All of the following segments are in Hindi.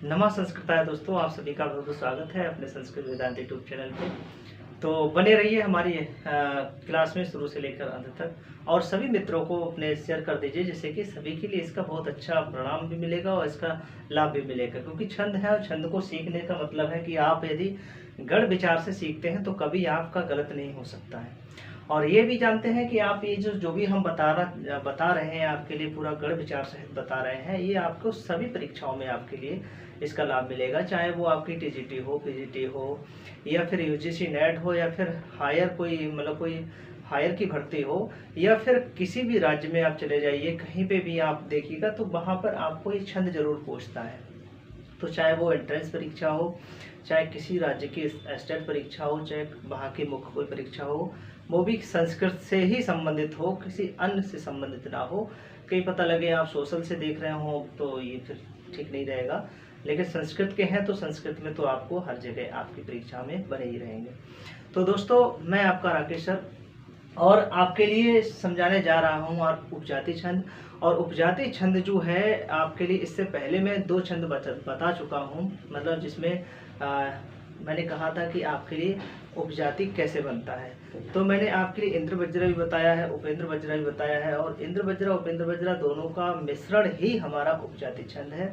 नमः संस्कृताय दोस्तों, आप सभी का बहुत बहुत स्वागत है अपने संस्कृत वेदांत यूट्यूब चैनल पे। तो बने रहिए हमारी क्लास में शुरू से लेकर अंत तक, और सभी मित्रों को अपने शेयर कर दीजिए, जिससे कि सभी के लिए इसका बहुत अच्छा परिणाम भी मिलेगा और इसका लाभ भी मिलेगा। क्योंकि छंद है और छंद को सीखने का मतलब है कि आप यदि गढ़ विचार से सीखते हैं तो कभी आपका गलत नहीं हो सकता है। और ये भी जानते हैं कि आप ये जो भी हम बता रहे हैं आपके लिए पूरा गढ़ विचार सहित बता रहे हैं, ये आपको सभी परीक्षाओं में आपके लिए इसका लाभ मिलेगा। चाहे वो आपकी टीजीटी हो, पीजीटी हो, या फिर यूजीसी नेट हो, या फिर हायर कोई हायर की भर्ती हो, या फिर किसी भी राज्य में आप चले जाइए, कहीं पे भी आप देखिएगा तो वहाँ पर आपको ये छंद जरूर पूछता है। तो चाहे वो एंट्रेंस परीक्षा हो, चाहे किसी राज्य की स्टेट परीक्षा हो, चाहे वहाँ की मुख्य कोई परीक्षा हो, वो भी संस्कृत से ही संबंधित हो, किसी अन्य से संबंधित ना हो। कहीं पता लगे आप सोशल से देख रहे हो तो ये फिर ठीक नहीं रहेगा, लेकिन संस्कृत के हैं तो संस्कृत में तो आपको हर जगह आपकी परीक्षा में बने ही रहेंगे। तो दोस्तों, मैं आपका राकेश सर और आपके लिए समझाने जा रहा हूँ और उपजाति छंद। और उपजाति छंद जो है आपके लिए, इससे पहले मैं 2 छंद बता चुका हूँ, मतलब जिसमें मैंने कहा था कि आपके लिए उपजाति कैसे बनता है। तो मैंने आपके लिए इंद्र वज्रा भी बताया है, उपेंद्र वज्रा भी बताया है, और इंद्र वज्रा उपेंद्र वज्रा दोनों का मिश्रण ही हमारा उपजाति छंद है।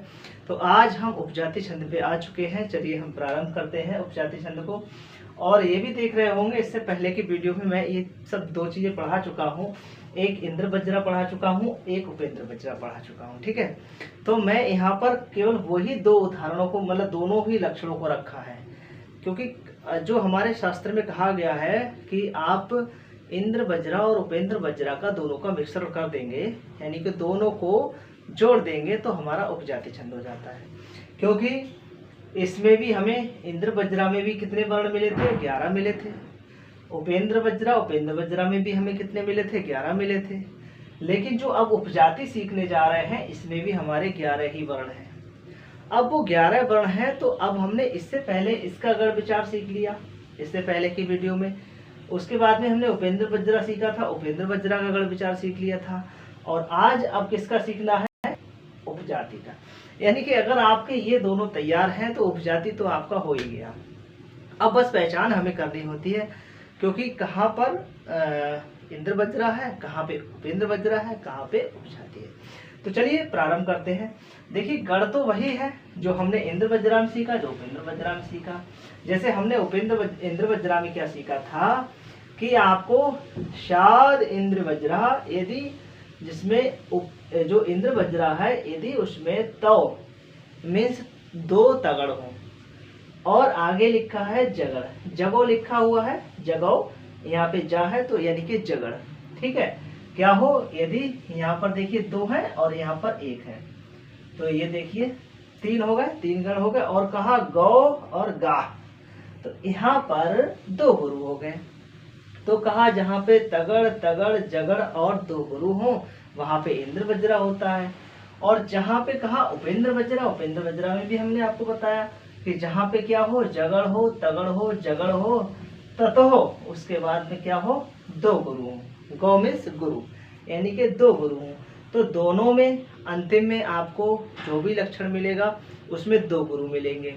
तो आज हम उपजाति छंद पे आ चुके हैं। चलिए हम प्रारंभ करते हैं उपजाति छंद को। और ये भी देख रहे होंगे, इससे पहले की वीडियो में मैं ये सब 2 चीजें पढ़ा चुका हूँ। एक इंद्र वज्रा पढ़ा चुका हूँ, एक उपेंद्र वज्रा पढ़ा चुका हूँ, ठीक है। तो मैं यहाँ पर केवल वही 2 उदाहरणों को, मतलब दोनों ही लक्षणों को रखा है, क्योंकि जो हमारे शास्त्र में कहा गया है कि आप इंद्र वज्रा और उपेंद्र वज्रा का दोनों का मिश्रण कर देंगे, यानी कि दोनों को जोड़ देंगे तो हमारा उपजाति छंद हो जाता है। क्योंकि इसमें भी हमें इंद्र वज्रा में भी कितने वर्ण मिले थे? 11 मिले थे। उपेंद्र वज्रा में भी हमें कितने मिले थे? 11 मिले थे। लेकिन जो अब उपजाति सीखने जा रहे हैं, इसमें भी हमारे 11 ही वर्ण हैं। अब वो 11 वर्ण है, तो अब हमने इससे पहले इसका गढ़ विचार सीख लिया इससे पहले की वीडियो में। उसके बाद में हमने उपेंद्र वज्रा सीखा था, उपेंद्र वज्रा का गढ़ विचार सीख लिया था। और आज अब किसका सीखना है? उपजाति का। यानी कि अगर आपके ये दोनों तैयार हैं तो उपजाति तो आपका हो ही गया। अब बस पहचान हमें करनी होती है, क्योंकि कहाँ पर इंद्र वज्रा है, कहाँ पे उपेंद्र वज्रा है, कहाँ पे उपजाति है। तो चलिए प्रारंभ करते हैं। देखिए, गढ़ तो वही है जो हमने इंद्र वज्रा में सीखा, जो उपेंद्र वज्रा में सीखा। जैसे हमने इंद्र वज्रा में क्या सीखा था कि आपको शाद इंद्र वज्रा, यदि जिसमें जो इंद्र वज्रा है, यदि उसमें तो मीन्स 2 तगड़ हो, और आगे लिखा है जगड़, जगो लिखा हुआ है, जगो यहाँ पे जा है तो यानी कि जगड़, ठीक है। क्या हो, यदि यहाँ पर देखिए 2 है और यहाँ पर 1 है, तो ये देखिए 3 हो गए, 3 गण हो गए। और कहा गौ और गा, तो यहाँ पर 2 गुरु हो गए। तो कहा जहाँ पे तगड़ तगड़ जगड़ और 2 गुरु हो, वहां पे इंद्र वज्रा होता है। और जहाँ पे कहा उपेंद्र वज्रा में भी हमने आपको बताया कि जहाँ पे क्या हो, जगड़ हो, तगड़ हो, जगड़ हो, तत हो, उसके बाद में क्या हो, 2 गुरु हो। गौ मीन्स गुरु, यानी कि 2 गुरु हो। तो दोनों में अंतिम में आपको जो भी लक्षण मिलेगा उसमें 2 गुरु मिलेंगे।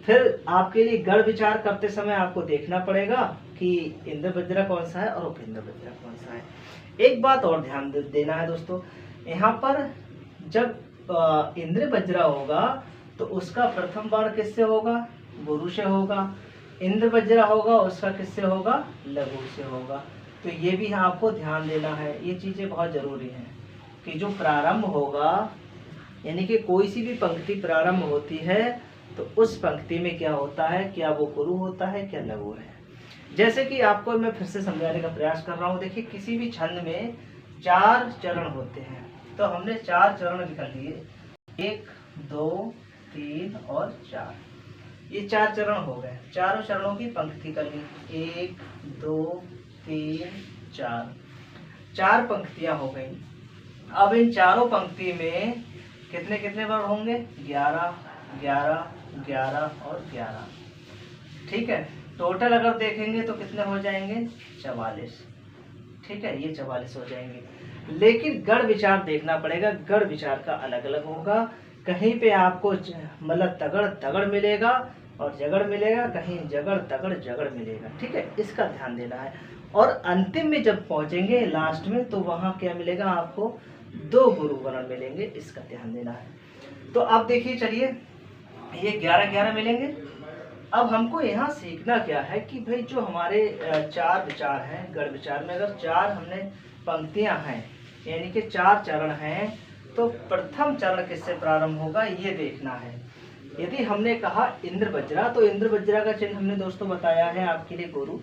फिर आपके लिए गढ़ विचार करते समय आपको देखना पड़ेगा कि इंद्र वज्रा कौन सा है और उपेंद्र वज्रा कौन सा है। एक बात और ध्यान देना है दोस्तों, यहाँ पर जब इंद्र वज्रा होगा तो उसका प्रथम बाण किससे होगा? गुरु से होगा। इंद्र वज्रा होगा उसका किससे होगा? लघु से होगा। तो ये भी आपको ध्यान देना है, ये चीजें बहुत जरूरी हैं कि जो प्रारंभ होगा, यानी कि कोई सी भी पंक्ति प्रारंभ होती है तो उस पंक्ति में क्या होता है, क्या वो गुरु होता है, क्या लघु है। जैसे कि आपको मैं फिर से समझाने का प्रयास कर रहा हूँ। देखिए, किसी भी छंद में 4 चरण होते हैं, तो हमने 4 चरण निकाल लिए, 1 2 3 और 4। ये 4 चरण हो गए। चारों चरणों की पंक्ति कर ली, 1 2 3 4, 4 पंक्तियां हो गई। अब इन चारों पंक्ति में कितने कितने वर्ण होंगे? 11 11 11 और 11, ठीक है। टोटल अगर देखेंगे तो कितने हो जाएंगे? 44, ठीक है, ये 44 हो जाएंगे। लेकिन गढ़ विचार देखना पड़ेगा, गढ़ विचार का अलग अलग होगा, कहीं पे आपको मतलब तगड़ तगड़ मिलेगा और जगड़ मिलेगा, कहीं जगड़ तगड़ जगड़ मिलेगा। ठीक है, इसका ध्यान देना है। और अंतिम में जब पहुंचेंगे लास्ट में, तो वहां क्या मिलेगा आपको, 2 गुरु वर्ण मिलेंगे, इसका ध्यान देना है। तो आप देखिए, चलिए ये 11-11 मिलेंगे। अब हमको यहाँ सीखना क्या है कि भाई जो हमारे 4 विचार हैं, गढ़ विचार में अगर 4 हमने पंक्तियां हैं, यानी कि 4 चरण हैं, तो प्रथम चरण किससे प्रारंभ होगा ये देखना है। यदि हमने कहा इंद्र वज्रा, तो इंद्र वज्रा का चिन्ह हमने दोस्तों बताया है आपके लिए गुरु।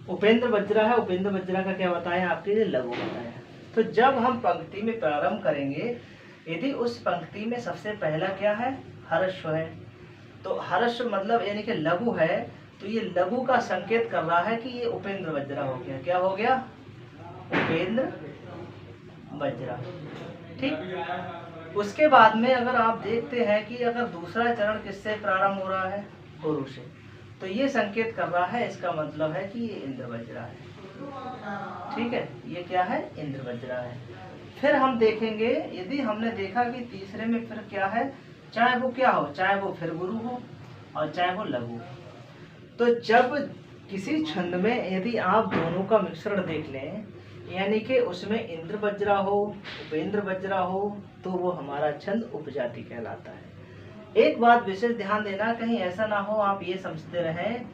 उपेंद्र वज्रा है, उपेंद्र वज्रा का क्या बताया आपके लिए, लघु बताया। तो जब हम पंक्ति में प्रारंभ करेंगे, यदि उस पंक्ति में सबसे पहला क्या है, हर्ष है, तो हर्ष मतलब यानी कि लघु है, तो ये लघु का संकेत कर रहा है कि ये उपेंद्र वज्रा हो गया। क्या हो गया, उपेंद्र वज्रा। ठीक, उसके बाद में अगर आप देखते हैं कि अगर दूसरा चरण किससे प्रारंभ हो रहा है, गुरु से, तो ये संकेत कर रहा है, इसका मतलब है कि ये इंद्र वज्रा है। ठीक है, ये क्या है, इंद्र वज्रा है। फिर हम देखेंगे, यदि हमने देखा कि तीसरे में फिर क्या है, चाहे वो क्या हो, चाहे वो फिर गुरु हो और चाहे वो लघु। तो जब किसी छंद में यदि आप दोनों का मिश्रण देख लें, यानी कि उसमें इंद्र वज्रा हो, उपेंद्र वज्रा हो, तो वो हमारा छंद उपजाति कहलाता है। एक बात विशेष ध्यान देना, कहीं ऐसा ना हो आप ये समझते रहें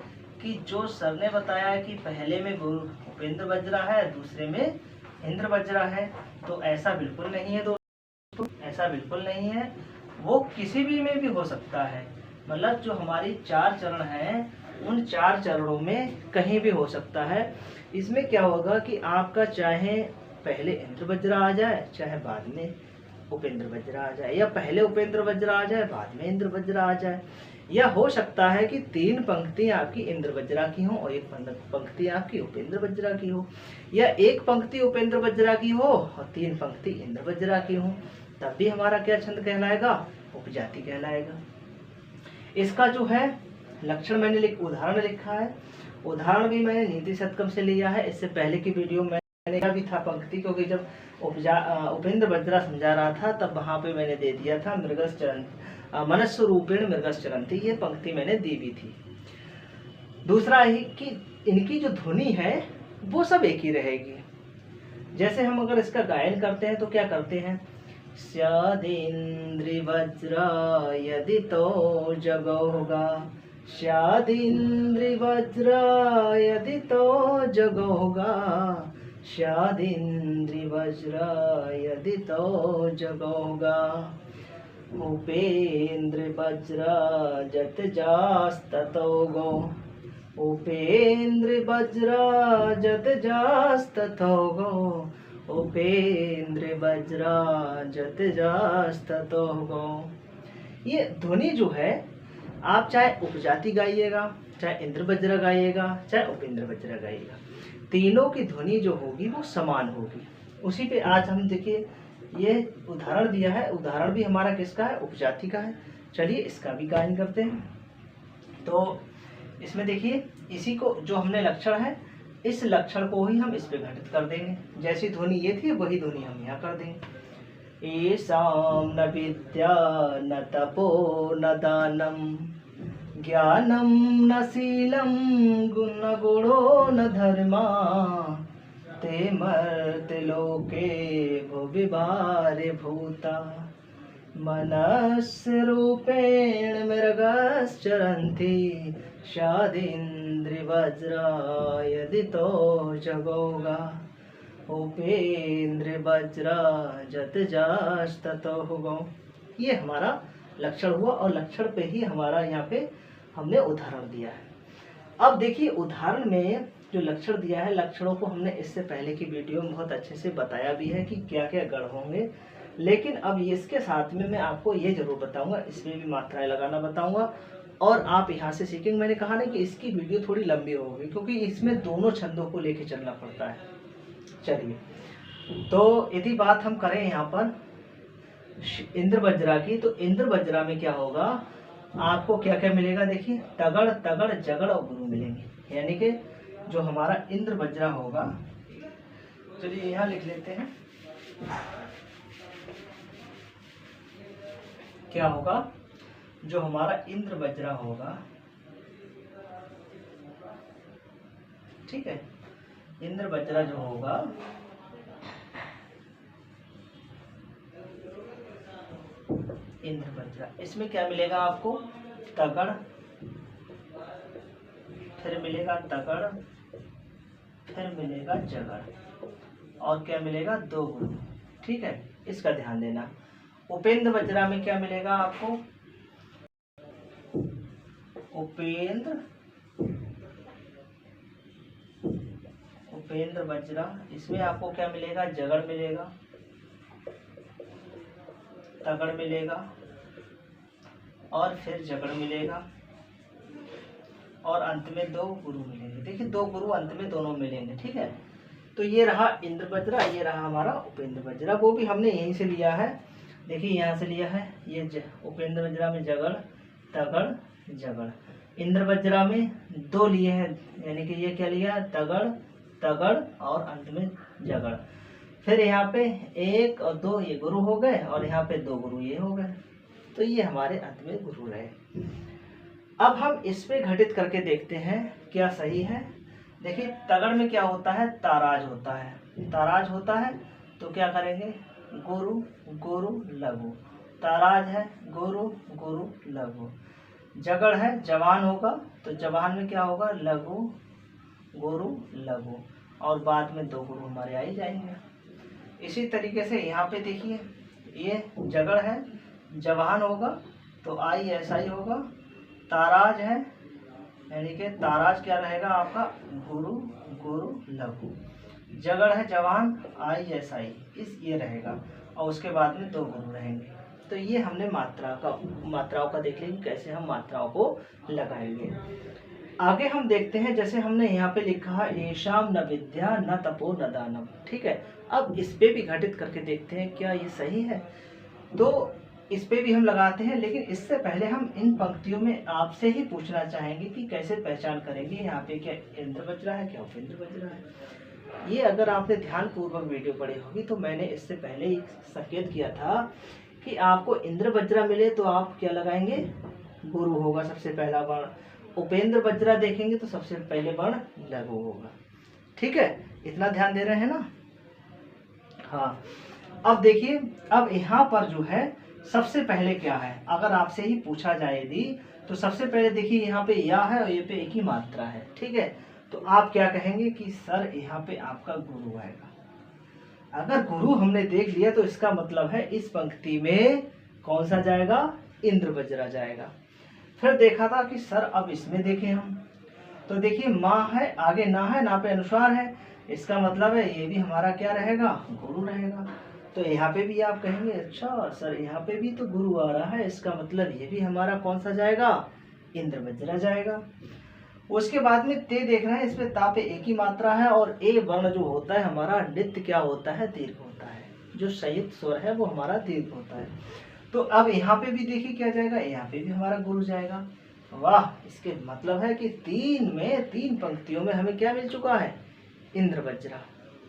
कि जो सर ने बताया कि पहले में गुरु उपेंद्र वज्रा है, दूसरे में इंद्र वज्रा है, तो ऐसा बिल्कुल नहीं है दोस्तों, ऐसा बिल्कुल नहीं है। वो किसी भी में भी हो सकता है, मतलब जो हमारी 4 चरण हैं, उन 4 चरणों में कहीं भी हो सकता है। इसमें क्या होगा कि आपका चाहे पहले इंद्र वज्रा आ जाए, चाहे बाद में उपेंद्र वज्रा आ जाए, या पहले उपेंद्र वज्रा आ जाए बाद में इंद्र वज्रा आ जाए, या हो सकता है कि 3 पंक्तियां आपकी इंद्र वज्रा की हो और 1 पंक्ति आपकी उपेंद्र वज्रा की हो, या 1 पंक्ति उपेंद्र वज्रा की हो और 3 पंक्ति इंद्र वज्रा की हो, तब भी हमारा क्या छंद कहलाएगा, उपजाति कहलाएगा। इसका जो है लक्षण मैंने उदाहरण लिखा है, उदाहरण भी मैंने नीति शतकम से लिया है। इससे पहले की वीडियो मैंने भी था पंक्ति, क्योंकि जब उपेंद्र वज्रा समझा रहा था तब वहां पे मैंने दे दिया था मृगस चरण मनस्व रूपेण मृगस चरंती, ये पंक्ति मैंने दी भी थी। दूसरा ही कि इनकी जो ध्वनि है वो सब एक ही रहेगी। जैसे हम अगर इसका गायन करते हैं तो क्या करते हैं, स्यादिंद्रि वज्रा यदि तो जगोगा, स्यादिंद्रि वज्रा यदि तो जगोगा, स्यादिंद्रि वज्रा यदि तो जगोगा, उपेंद्र वज्रा जत जास्ततोगो, उपेंद्र वज्रा जत जास्ततोगो, उपेंद्र वज्रा जत जास्ततोगो। ये ध्वनि जो है, आप चाहे उपजाति गाइएगा, चाहे इंद्र वज्रा गाइएगा, चाहे उपेंद्र वज्रा गाइएगा, तीनों की ध्वनि जो होगी वो समान होगी। उसी पे आज हम देखिए ये उदाहरण दिया है, उदाहरण भी हमारा किसका है, उपजाति का है। चलिए इसका भी गायन करते हैं। तो इसमें देखिए, इसी को जो हमने लक्षण है, इस लक्षण को ही हम इस पे घटित कर देंगे। जैसी ध्वनि ये थी वही ध्वनि हम यहाँ कर देंगे। येषां न विद्या न तपो न दानम, ज्ञानम न शीलम गुण गुणो न धर्मा, ते मर्त्य लोके भुविभार्य भूता, मनस्य रूपेण मृगश्चरन्ति, स्यादिंद्रि वज्रा यदि तो जगोगा, उपेंद्र वज्रा जत जास्ततोगो। ये हमारा लक्षण हुआ और लक्षण पे ही हमारा यहाँ पे हमने उदाहरण दिया है। अब देखिए उदाहरण में जो लक्षण दिया है, लक्षणों को हमने इससे पहले की वीडियो में बहुत अच्छे से बताया भी है कि क्या क्या गण होंगे, लेकिन अब इसके साथ में मैं आपको ये जरूर बताऊंगा, इसमें भी मात्राएं लगाना बताऊंगा और आप यहाँ से सीखेंगे। मैंने कहा ना कि इसकी वीडियो थोड़ी लंबी होगी क्योंकि इसमें दोनों छंदों को लेके चलना पड़ता है। चलिए, तो यदि बात हम करें यहाँ पर इंद्र वज्रा की, तो इंद्र वज्रा में क्या होगा, आपको क्या क्या मिलेगा, देखिए तगड़ तगड़ जगड़ और गुरु मिलेंगे, यानी कि जो हमारा इंद्र वज्रा होगा। चलिए यहाँ लिख लेते हैं, क्या होगा, जो हमारा इंद्र वज्रा होगा, ठीक है, इंद्र वज्रा जो होगा इंद्र वज्रा, इसमें क्या मिलेगा आपको, तगड़, फिर मिलेगा तगड़, फिर मिलेगा जगड़, और क्या मिलेगा, दो गुरु, ठीक है, इसका ध्यान देना। उपेंद्र वज्रा में क्या मिलेगा आपको, उपेंद्र वज्रा, इसमें आपको क्या मिलेगा, जगड़ मिलेगा, तगड़ मिलेगा, और फिर जगड़ मिलेगा, और अंत में दो गुरु मिलेंगे। देखिए दो गुरु अंत में दोनों मिलेंगे, ठीक है। तो ये रहा इंद्र वज्रा, ये रहा हमारा उपेंद्र वज्रा, वो भी हमने यहीं से लिया है, देखिए यहाँ से लिया है। ये उपेंद्र वज्रा में जगड़, तगड़, जगड़, इंद्र वज्रा में दो लिए हैं, यानी कि ये क्या लिया, तगड़, तगड़, और अंत में जगड़। फिर यहाँ पे एक और दो ये गुरु हो गए, और यहाँ पे दो गुरु ये हो गए, तो ये हमारे अंत में गुरु रहे। अब हम इस पे घटित करके देखते हैं क्या सही है। देखिए तगड़ में क्या होता है, ताराज होता है, ताराज होता है, तो क्या करेंगे, गुरु गुरु लघु, ताराज है, गुरु गुरु लघु। जगड़ है, जवान होगा, तो जवान में क्या होगा, लघु गुरु लघु, और बाद में दो गुरु हमारे आ ही जाएंगे। इसी तरीके से यहाँ पे देखिए, ये जगड़ है, जवान होगा तो आई ऐसा ही होगा, ताराज है, यानी कि ताराज क्या रहेगा आपका, गुरु गुरु लघु, जगड़ है जवान, आई ऐसा ही, इस ये रहेगा, और उसके बाद में दो गुरु रहेंगे। तो ये हमने मात्राओं का देख लेंगे कैसे हम मात्राओं को लगाएंगे। आगे हम देखते हैं, जैसे हमने यहाँ पे लिखा है येषाम न विद्या न तपो न दानम, ठीक है। अब इस पे भी घटित करके देखते हैं क्या ये सही है, तो इस पे भी हम लगाते हैं। लेकिन इससे पहले हम इन पंक्तियों में आपसे ही पूछना चाहेंगे कि कैसे पहचान करेंगे यहाँ पे क्या इंद्र वज्रा है, क्या उपेंद्र वज्रा है। ये अगर आपने ध्यान पूर्वक वीडियो पढ़ी होगी तो मैंने इससे पहले ही संकेत किया था कि आपको इंद्र वज्रा मिले तो आप क्या लगाएंगे, गुरु होगा सबसे पहला वर्ण, उपेंद्र वज्रा देखेंगे तो सबसे पहले वर्ण लघु होगा, ठीक है, इतना ध्यान दे रहे हैं ना। हाँ अब देखिए, अब यहाँ पर जो है सबसे पहले क्या है, अगर आपसे ही पूछा जाए यदि, तो सबसे पहले देखिए यहाँ पे या है और ये पे एक ही मात्रा है, ठीक है। तो आप क्या कहेंगे कि सर यहाँ पे आपका गुरु आएगा। अगर गुरु हमने देख लिया तो इसका मतलब है इस पंक्ति में कौन सा जाएगा, इंद्र वज्रा जाएगा। फिर देखा था कि सर अब इसमें देखें हम, तो देखिए माँ है, आगे ना है, ना पे अनुस्वार है, इसका मतलब है ये भी हमारा क्या रहेगा, गुरु रहेगा। तो यहाँ पे भी आप कहेंगे अच्छा सर यहाँ पे भी तो गुरु आ रहा है, इसका मतलब ये भी हमारा कौन सा जाएगा, इंद्र वज्रा जाएगा। उसके बाद में ते देख रहे हैं, इसमें ता पे एक ही मात्रा है, और ए वर्ण जो होता है हमारा नित्य क्या होता है, दीर्घ होता है, जो संयुक्त स्वर है वो हमारा दीर्घ होता है। तो अब यहाँ पे भी देखिए क्या जाएगा, यहाँ पे भी हमारा गुरु जाएगा। वाह, इसके मतलब है कि तीन पंक्तियों में हमें क्या मिल चुका है, इंद्र वज्रा,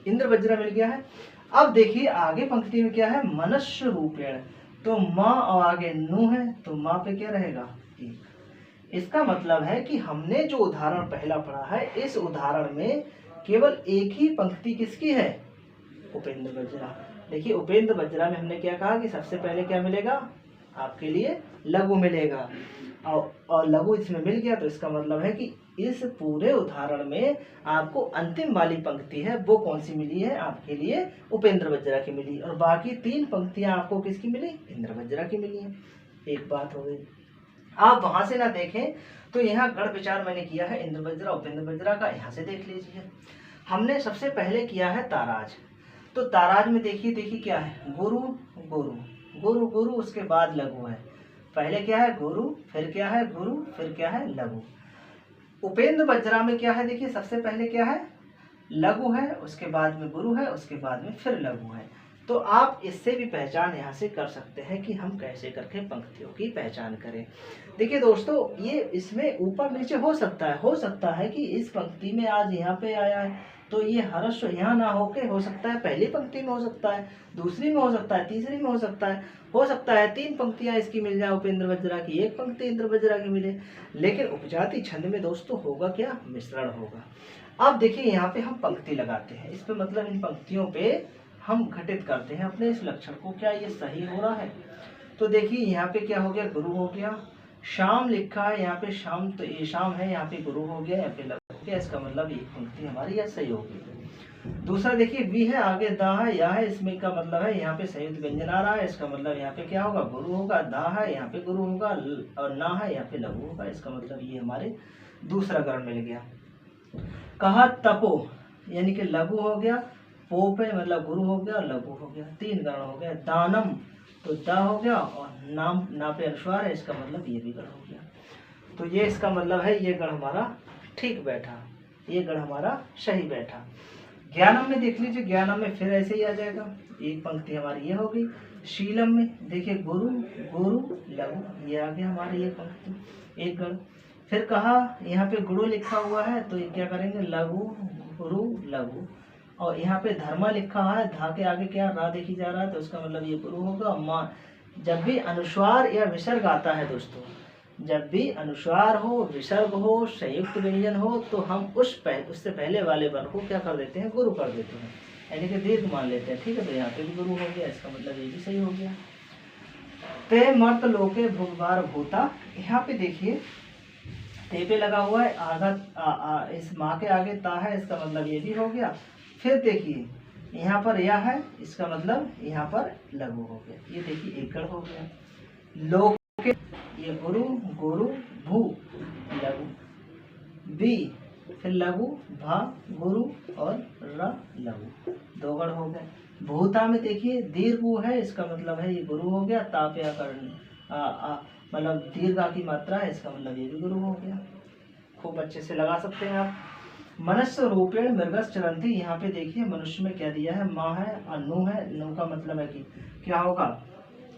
इंद्र वज्रा मिल गया है। अब देखिए आगे पंक्ति में क्या है, मनुष्य रूपेण, तो माँ और आगे नु है, तो माँ पे क्या रहेगा, एक। इसका मतलब है कि हमने जो उदाहरण पहला पढ़ा है, इस उदाहरण में केवल एक ही पंक्ति किसकी है, उपेंद्र वज्रा। देखिए उपेंद्र वज्रा में हमने क्या कहा कि सबसे पहले क्या मिलेगा आपके लिए, लघु मिलेगा, और लघु इसमें मिल गया, तो इसका मतलब है कि इस पूरे उदाहरण में आपको अंतिम वाली पंक्ति है वो कौन सी मिली है, आपके लिए उपेंद्र वज्रा की मिली, और बाकी तीन पंक्तियां आपको किसकी मिली, इंद्र वज्रा की मिली है। एक बात हो गई। आप वहां से ना देखें तो यहाँ गढ़ विचार मैंने किया है इंद्र वज्रा उपेंद्र वज्रा का, यहाँ से देख लीजिए। हमने सबसे पहले किया है ताराज, तो ताराज में देखिए क्या है, गुरु गुरु गुरु गुरु, उसके बाद लघु है, पहले क्या है गुरु, फिर क्या है गुरु, फिर क्या है लघु। उपेंद्र वज्रा में क्या है, देखिए सबसे पहले क्या है, लघु है, उसके बाद में गुरु है, उसके बाद में फिर लघु है। तो आप इससे भी पहचान यहाँ से कर सकते हैं कि हम कैसे करके पंक्तियों की पहचान करें। देखिए दोस्तों, ये इसमें ऊपर नीचे हो सकता है कि इस पंक्ति में आज यहाँ पे आया है, तो ये हर्ष यहाँ ना होके हो सकता है पहली पंक्ति में हो सकता है, दूसरी में हो सकता है, तीसरी में हो सकता है 3 पंक्तियां इसकी मिल जाए उपेंद्र वज्रा की, 1 पंक्ति इंद्र वज्रा की मिले। लेकिन उपजाति छंद में दोस्तों होगा क्या, मिश्रण होगा। अब देखिए यहाँ पे हम पंक्ति लगाते हैं, इस पे मतलब इन पंक्तियों पे हम घटित करते हैं अपने इस लक्षण को, क्या ये सही हो रहा है। तो देखिए यहाँ पे क्या हो गया, गुरु हो गया, शाम लिखा है यहाँ पे शाम, तो ये शाम है, यहाँ पे गुरु हो गया, यहाँ पे लघु हो गया, इसका मतलब ये पंक्ति हमारी यह सही होगी। दूसरा देखिए वी है, आगे दा है, या है, इसमें का मतलब है यहाँ पे संयुक्त व्यंजन आ रहा है, इसका मतलब यहाँ पे क्या होगा, गुरु होगा, दा है यहाँ पे गुरु होगा, और ना है यहाँ पे लघु होगा, इसका मतलब ये हमारे दूसरा गण मिल गया। कहा तपो, यानी कि लघु हो गया, पो पे मतलब गुरु हो गया, लघु हो गया, 3 गण हो गया। दानम, तो दा हो गया, और नाम ना पे अनुस्वार है, इसका मतलब ये भी गण हो गया। तो ये इसका मतलब है ये गण हमारा ठीक बैठा, ये गण हमारा सही बैठा। ज्ञानम में देख लीजिए, ज्ञानम में फिर ऐसे ही आ जाएगा, एक पंक्ति हमारी ये हो गई। शीलम में देखिए गुरु गुरु लघु, ये आ गया हमारी ये पंक्ति, एक गण। फिर कहा यहाँ पे गुरु लिखा हुआ है, तो ये क्या करेंगे, लघु गुरु लघु, और यहाँ पे धर्मा लिखा है, धा के आगे क्या रा देखी जा रहा है, तो उसका मतलब ये गुरु होगा। माँ, जब भी अनुस्वार या विसर्ग आता है दोस्तों, जब भी अनुस्वार हो, विसर्ग हो, संयुक्त व्यंजन हो, तो हम उससे पहले वाले वर्ण को क्या कर देते हैं, गुरु कर देते हैं, यानी कि दीर्घ मान लेते हैं। ठीक है, तो यहाँ पे भी गुरु हो गया, इसका मतलब ये भी सही हो गया। ते मर्त लोके भूबार भूता, यहाँ पे देखिए ते पे लगा हुआ है, आधा इस माँ के आगे ता है, इसका मतलब ये भी हो गया। फिर देखिए यहाँ पर या है, इसका मतलब यहाँ पर लघु हो गया, ये देखिए एक गण हो गया। लोक के, ये गुरु गुरु भू लघु, बी फिर लघु भा गुरु और र लघु, 2 गण हो गए। भूता में देखिए दीर्घ है, इसका मतलब है ये गुरु हो गया, ताप्या कर्ण मतलब दीर्घा की मात्रा है, इसका मतलब ये भी गुरु हो गया। खूब अच्छे से लगा सकते हैं आप। मनुष्य रूपेण मृगस चरंती, यहाँ पे देखिए मनुष्य में क्या दिया है, माँ है और नु है, नु का मतलब है कि क्या होगा,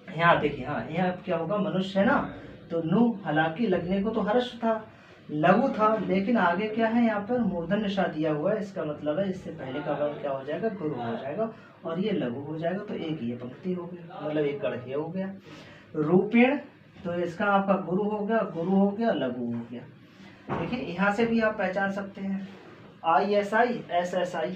यहाँ देखिए, हाँ यहाँ क्या होगा, मनुष्य है ना, तो नु हालांकि लगने को तो हर्ष था, लघु था, लेकिन आगे क्या है, यहाँ पर मूर्धन्य सा दिया हुआ है, इसका मतलब है इससे पहले का वर्ण क्या हो जाएगा, गुरु हो जाएगा, और ये लघु हो जाएगा, तो एक ये पंक्ति हो गई, मतलब एक गण ये हो गया। रूपेण, तो इसका आपका गुरु हो गया, लघु हो गया। देखिए यहाँ से भी आप पहचान सकते हैं, ISI SSI,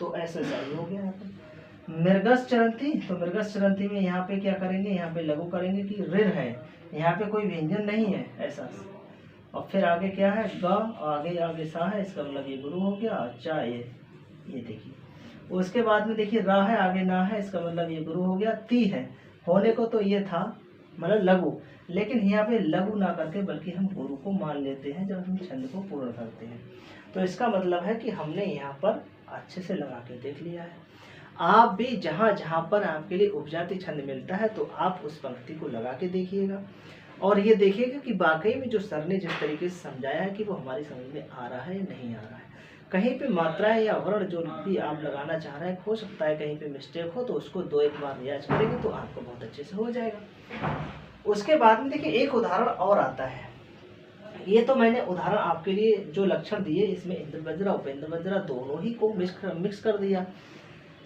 तो SSI हो गया यहाँ पे। मृगस चरंती, तो मृगस चरंती में यहाँ पे क्या करेंगे, यहाँ पे लघु करेंगे कि ऋर है, यहाँ पे कोई व्यंजन नहीं है ऐसा, और फिर आगे क्या है, ग, आगे सा है, इसका मतलब ये गुरु हो गया। चा, ये देखिए, उसके बाद में देखिए रा है, आगे ना है, इसका मतलब ये गुरु हो गया। ती है, होने को तो ये था मतलब लघु, लेकिन यहाँ पे लघु ना करके बल्कि हम गुरु को मान लेते हैं जब हम छंद को पूर्ण करते हैं। तो इसका मतलब है कि हमने यहाँ पर अच्छे से लगा के देख लिया है। आप भी जहाँ जहाँ पर आपके लिए उपजाति छंद मिलता है तो आप उस पंक्ति को लगा के देखिएगा, और ये देखिएगा कि वाकई में जो सर ने जिस तरीके से समझाया है कि वो हमारी समझ में आ रहा है या नहीं आ रहा है। कहीं पे मात्राएं या वर्ण जो भी आप लगाना चाह रहे हैं, हो सकता है कहीं पे मिस्टेक हो, तो उसको 2-1 बार रियाज करेंगे तो आपको बहुत अच्छे से हो जाएगा। उसके बाद में देखिए एक उदाहरण और आता है, ये तो मैंने उदाहरण आपके लिए जो लक्षण दिए, इसमें इंद्र वज्रा उपेंद्र वज्रा दोनों ही को मिक्स कर दिया।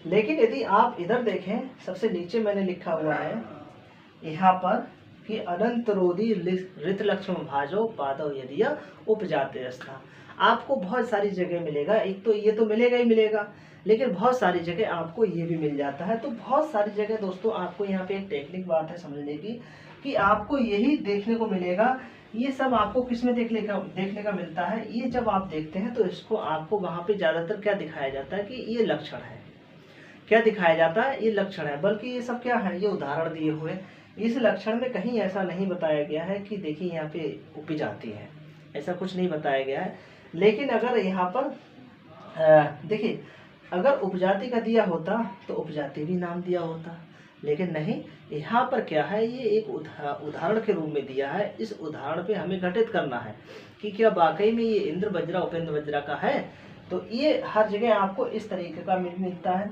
लेकिन यदि आप इधर देखें, सबसे नीचे मैंने लिखा हुआ है यहाँ पर कि अनंत रोधी ऋत लक्ष्म भाजो पादव यदि उपजाते अस्था। आपको बहुत सारी जगह मिलेगा, एक तो ये तो मिलेगा ही मिलेगा, लेकिन बहुत सारी जगह आपको ये भी मिल जाता है। तो बहुत सारी जगह दोस्तों आपको यहाँ पे एक टेक्निक बात है समझने की, कि आपको यही देखने को मिलेगा। ये सब आपको किस में देखने का मिलता है, ये जब आप देखते हैं तो इसको आपको वहाँ पे ज़्यादातर क्या दिखाया जाता है कि ये लक्षण है, क्या दिखाया जाता है, ये लक्षण है। बल्कि ये सब क्या है, ये उदाहरण दिए हुए, इस लक्षण में कहीं ऐसा नहीं बताया गया है कि देखिए यहाँ पे उपजाति है, ऐसा कुछ नहीं बताया गया है। लेकिन अगर यहाँ पर देखिए, अगर उपजाति का दिया होता तो उपजाति भी नाम दिया होता, लेकिन नहीं, यहाँ पर क्या है, ये एक उदाहरण के रूप में दिया है। इस उदाहरण पे हमें घटित करना है कि क्या वाकई में ये इंद्र वज्रा उपेंद्र वज्रा का है। तो ये हर जगह आपको इस तरीके का मिलता है,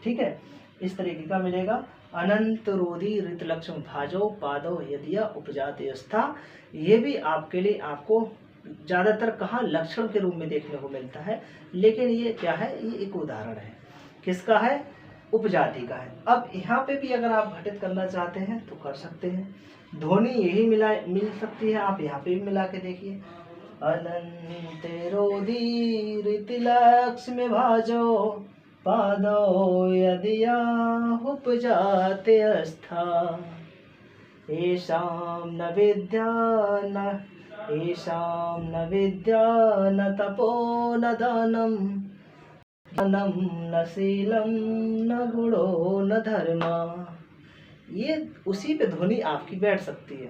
ठीक है, इस तरीके का मिलेगा। अनंत रोधी ऋत लक्ष्म भाजो पादो यदिया उपजाति अस्था, ये भी आपके लिए आपको ज़्यादातर कहाँ लक्षण के रूप में देखने को मिलता है, लेकिन ये क्या है, ये एक उदाहरण है। किसका है? उपजाति का है। अब यहाँ पे भी अगर आप घटित करना चाहते हैं तो कर सकते हैं। ध्वनि यही मिल सकती है, आप यहाँ पे भी मिला के देखिए। अनंतेरोदीरिति लक्ष्मी भाजो पादो यदिया उपजाते अस्था येषां न विद्या न तपो न दानं न शीलं न गुणो न धर्मा। ये उसी पे ध्वनि आपकी बैठ सकती है।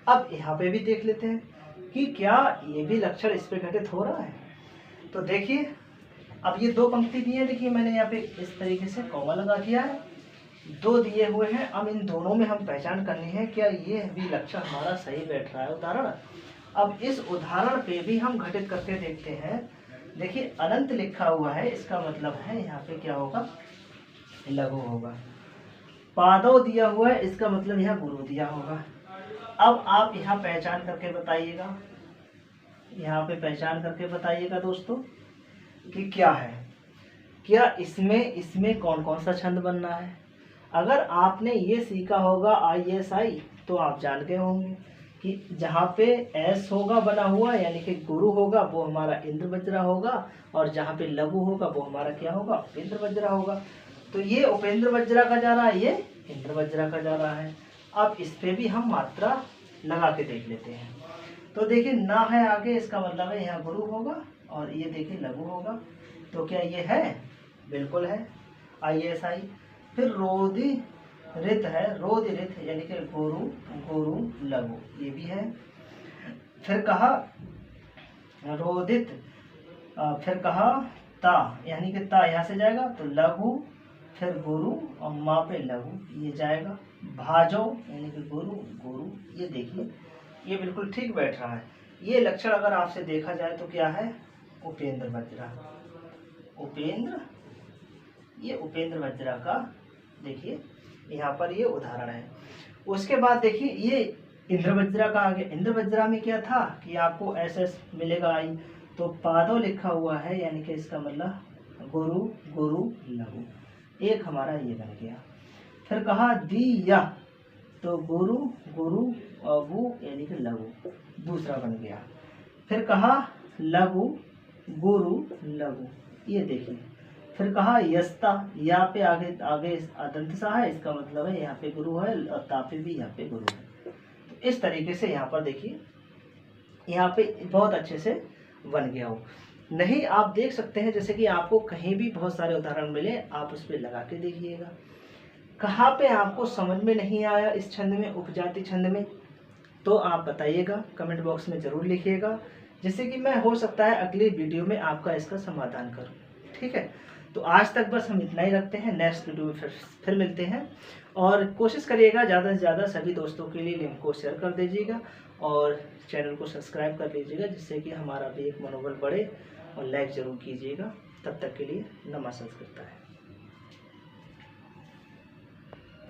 अब यहाँ पे भी देख लेते हैं कि क्या ये भी लक्षण इस पे घटित हो रहा है। तो देखिए, अब ये दो पंक्ति दी है, देखिए मैंने यहाँ पे इस तरीके से कॉमा लगा दिया है, दो दिए हुए हैं। अब इन दोनों में हम पहचान करनी है क्या ये भी लक्षण हमारा सही बैठ रहा है उदाहरण। अब इस उदाहरण पे भी हम घटित करके देखते हैं। देखिए अनंत लिखा हुआ है, इसका मतलब है यहाँ पे क्या होगा, लघु होगा। पादो दिया हुआ है, इसका मतलब यहाँ गुरु दिया होगा। अब आप यहाँ पहचान करके बताइएगा, यहाँ पे पहचान करके बताइएगा दोस्तों कि क्या है, क्या इसमें कौन कौन सा छंद बनना है। अगर आपने ये सीखा होगा ISI तो आप जान गए होंगे कि जहाँ पे एस होगा बना हुआ यानी कि गुरु होगा वो हमारा इंद्र वज्रा होगा, और जहाँ पे लघु होगा वो हमारा क्या होगा, उपेंद्र वज्रा होगा। तो ये उपेंद्र वज्रा का जा रहा है, ये इंद्र वज्रा का जा रहा है। अब इस पे भी हम मात्रा लगा के देख लेते हैं। तो देखिए ना है आगे, इसका मतलब है यहाँ गुरु होगा, और ये देखिए लघु होगा। तो क्या ये है? बिल्कुल है, ISI। फिर रोदि रित है, रोदि रित यानी कि गुरु गुरु लघु, ये भी है। फिर कहा रोदित, फिर कहा ता यानी कि ता यहाँ से जाएगा तो लघु, फिर गुरु और माँ पे लघु ये जाएगा। भाजो यानी कि गुरु गुरु, ये देखिए ये बिल्कुल ठीक बैठ रहा है। ये लक्षण अगर आपसे देखा जाए तो क्या है, उपेंद्र वज्रा, उपेंद्र, ये उपेंद्र वज्रा का देखिए यहाँ पर ये उदाहरण है। उसके बाद देखिए ये इंद्र वज्रा का आ गया। इंद्र वज्रा में क्या था कि आपको SS मिलेगा आई, तो पादो लिखा हुआ है यानी कि इसका मतलब गुरु गुरु लघु, एक हमारा ये बन गया। फिर कहा दिया, तो गुरु गुरु अबु यानी कि लघु, दूसरा बन गया। फिर कहा लघु गुरु लघु, ये देखिए। फिर कहा यस्ता, यहाँ पे आगे अदंत सा है, इसका मतलब है यहाँ पे गुरु है, और तापे भी यहाँ पे गुरु है। तो इस तरीके से यहाँ पर देखिए, यहाँ पे बहुत अच्छे से बन गया हो। नहीं आप देख सकते हैं, जैसे कि आपको कहीं भी बहुत सारे उदाहरण मिले, आप उस पर लगा के देखिएगा। कहाँ पे आपको समझ में नहीं आया इस छंद में, उपजाति छंद में, तो आप बताइएगा, कमेंट बॉक्स में ज़रूर लिखिएगा, जिससे कि मैं हो सकता है अगली वीडियो में आपका इसका समाधान करूँ। ठीक है, तो आज तक बस हम इतना ही रखते हैं। नेक्स्ट वीडियो में फिर मिलते हैं, और कोशिश करिएगा ज़्यादा से ज़्यादा सभी दोस्तों के लिए लिंक को शेयर कर दीजिएगा, और चैनल को सब्सक्राइब कर लीजिएगा, जिससे कि हमारा भी एक मनोबल बढ़े, और लाइक ज़रूर कीजिएगा। तब तक के लिए नमस्कार करता है।